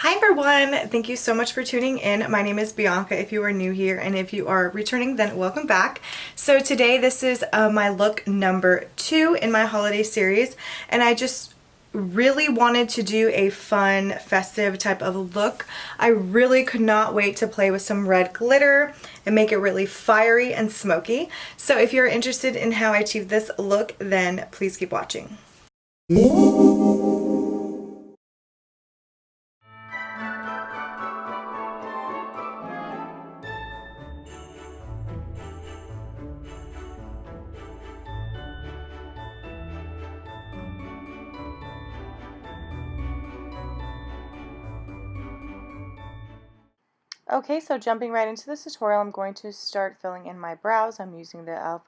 Hi everyone! Thank you so much for tuning in. My name is Bianca if you are new here, and if you are returning, then welcome back. So today this is my look number 2 in my holiday series, and I just really wanted to do a fun, festive type of look. I really could not wait to play with some red glitter and make it really fiery and smoky. So if you're interested in how I achieve this look, then please keep watching. Okay, so jumping right into this tutorial, I'm going to start filling in my brows. I'm using the e.l.f.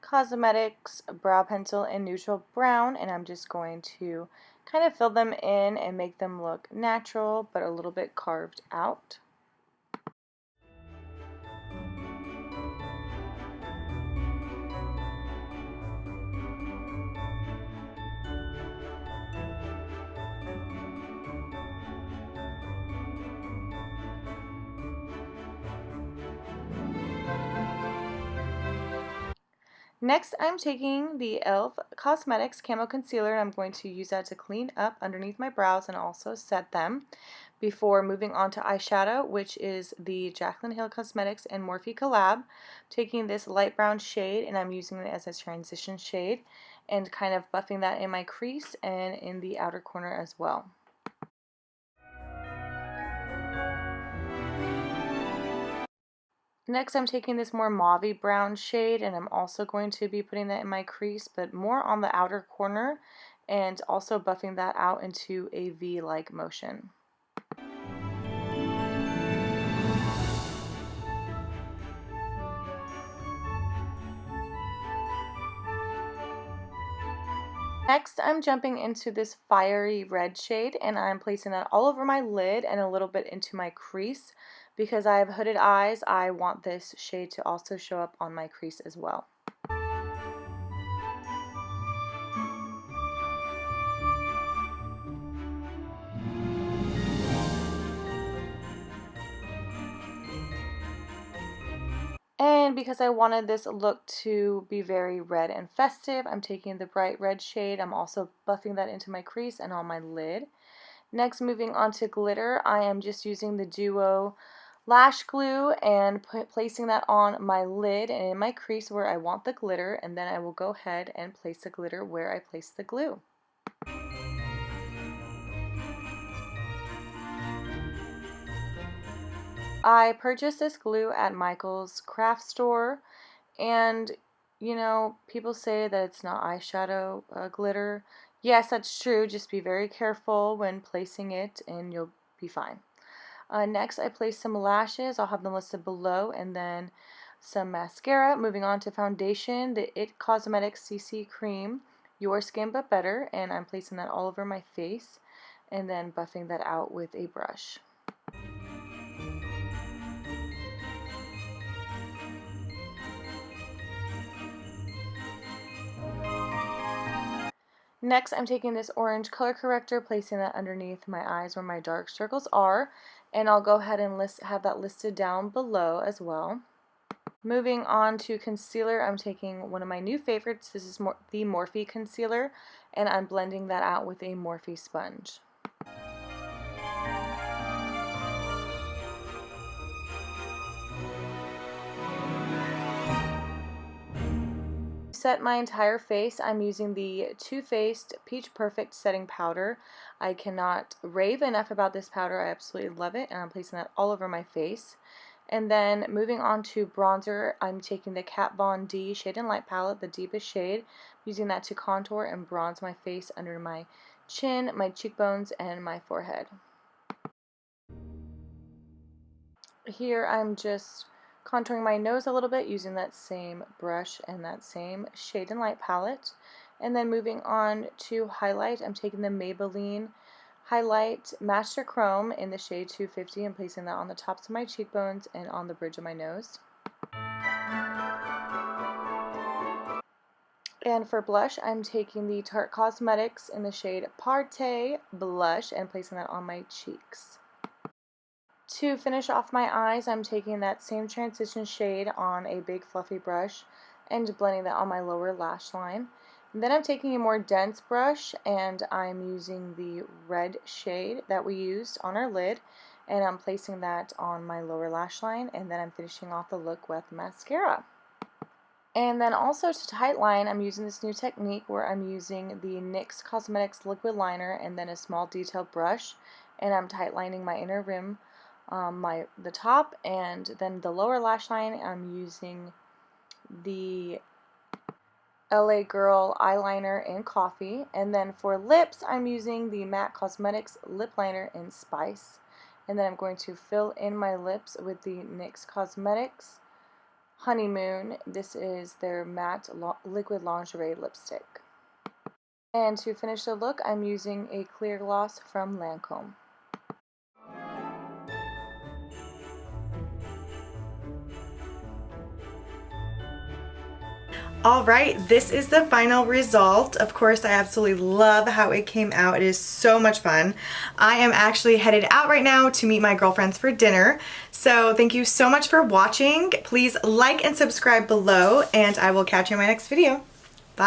Cosmetics brow pencil in neutral brown, and I'm just going to kind of fill them in and make them look natural but a little bit carved out. Next, I'm taking the e.l.f. Cosmetics Camo Concealer, and I'm going to use that to clean up underneath my brows and also set them before moving on to eyeshadow, which is the Jaclyn Hill Cosmetics and Morphe Collab. Taking this light brown shade, and I'm using it as a transition shade, and kind of buffing that in my crease and in the outer corner as well. Next, I'm taking this more mauve brown shade, and I'm also going to be putting that in my crease, but more on the outer corner, and also buffing that out into a V-like motion. Next, I'm jumping into this fiery red shade, and I'm placing that all over my lid and a little bit into my crease. Because I have hooded eyes, I want this shade to also show up on my crease as well. And because I wanted this look to be very red and festive, I'm taking the bright red shade. I'm also buffing that into my crease and on my lid. Next, moving on to glitter, I am just using the Duo Lash Glue and placing that on my lid and in my crease where I want the glitter, and then I will go ahead and place the glitter where I placed the glue. I purchased this glue at Michael's craft store, and you know, people say that it's not eyeshadow glitter. Yes, that's true. Just be very careful when placing it and you'll be fine. Next, I place some lashes. I'll have them listed below, and then some mascara. Moving on to foundation, the Cosmetics CC Creme, Your Skin But Better, and I'm placing that all over my face and then buffing that out with a brush. Next, I'm taking this orange color corrector, placing that underneath my eyes where my dark circles are, and I'll go ahead and have that listed down below as well. Moving on to concealer, I'm taking one of my new favorites. This is the Morphe Concealer, and I'm blending that out with a Morphe sponge. To set my entire face, I'm using the Too Faced Peach Perfect Setting Powder. I cannot rave enough about this powder. I absolutely love it, and I'm placing that all over my face. And then moving on to bronzer, I'm taking the Kat Von D Shade and Light palette, the deepest shade, using that to contour and bronze my face under my chin, my cheekbones, and my forehead. Here I'm just contouring my nose a little bit using that same brush and that same Shade and Light palette. And then moving on to highlight, I'm taking the Maybelline Highlight Mastercrome in the shade 250 and placing that on the tops of my cheekbones and on the bridge of my nose. And for blush, I'm taking the Tarte Cosmetics in the shade Parrrtay blush and placing that on my cheeks. To finish off my eyes, I'm taking that same transition shade on a big fluffy brush and blending that on my lower lash line. And then I'm taking a more dense brush and I'm using the red shade that we used on our lid, and I'm placing that on my lower lash line, and then I'm finishing off the look with mascara. And then also to tightline, I'm using this new technique where I'm using the NYX Cosmetics liquid liner and then a small detailed brush, and I'm tightlining my inner rim, the top, and then the lower lash line I'm using the LA Girl eyeliner in Coffee, and then for lips I'm using the MAC Cosmetics lip liner in Spice, and then I'm going to fill in my lips with the NYX Cosmetics Honeymoon. This is their matte liquid lingerie lipstick. And to finish the look, I'm using a clear gloss from Lancome. Alright, this is the final result. Of course, I absolutely love how it came out. It is so much fun. I am actually headed out right now to meet my girlfriends for dinner. So thank you so much for watching. Please like and subscribe below, and I will catch you in my next video.